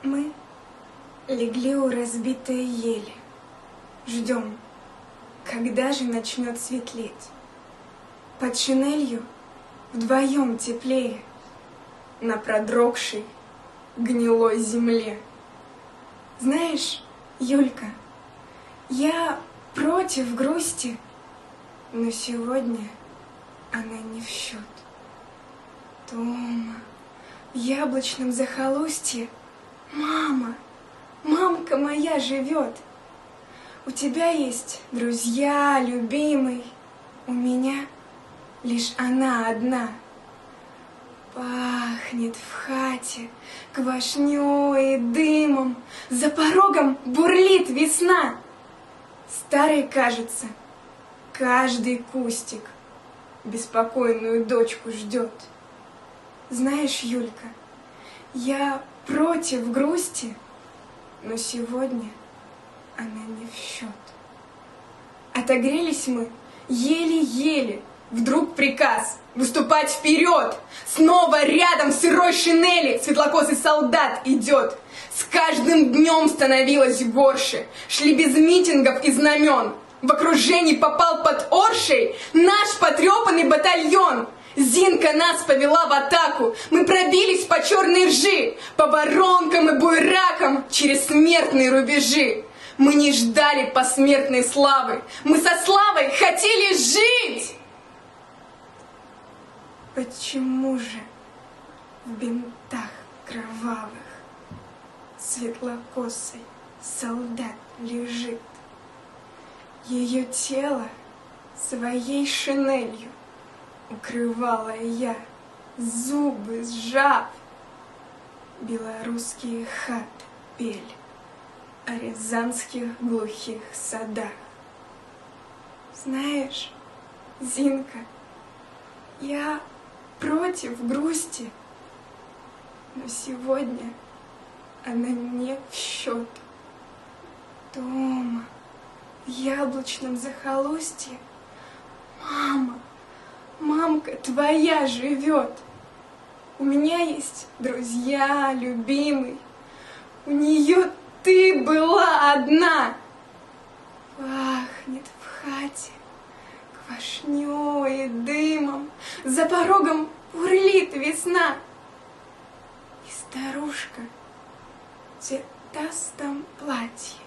Мы легли у разбитой ели, ждем, когда же начнет светлеть. Под шинелью вдвоем теплее на продрогшей гнилой земле. Знаешь, Юлька, я против грусти, но сегодня она не в счет. Дома, в яблочном захолустье, мама, мамка моя живет. У тебя есть друзья, любимый, у меня лишь она одна. Пахнет в хате квашнёй и дымом, за порогом бурлит весна. Старый, кажется, каждый кустик беспокойную дочку ждет. Знаешь, Юлька, я против грусти, но сегодня она не в счет. Отогрелись мы еле-еле, вдруг приказ выступать вперед. Снова рядом в сырой шинели светлокосый солдат идет. С каждым днем становилось горше, шли без митингов и знамен. В окружении попал под Оршей наш потрепанный батальон. Зинка нас повела в атаку, мы пробились по черной ржи, по воронкам и буеракам через смертные рубежи. Мы не ждали посмертной славы, мы со славой хотели жить! Почему же в бинтах кровавых светлокосый солдат лежит? Ее тело своей шинелью укрывала я, зубы сжав. Белорусские хаты пели о рязанских глухих садах. Знаешь, Зинка, я против грусти, но сегодня она не в счет. Дома, в яблочном захолустье, мама, мамка твоя живет. У меня есть друзья, любимый, у нее ты была одна. Пахнет в хате квашнёй и дымом, за порогом бурлит весна. И старушка в цветастом платье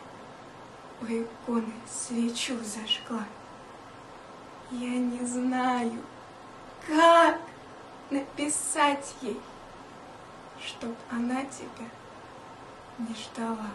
у иконы свечу зажгла. Я не знаю, как написать ей, чтоб она тебя не ждала.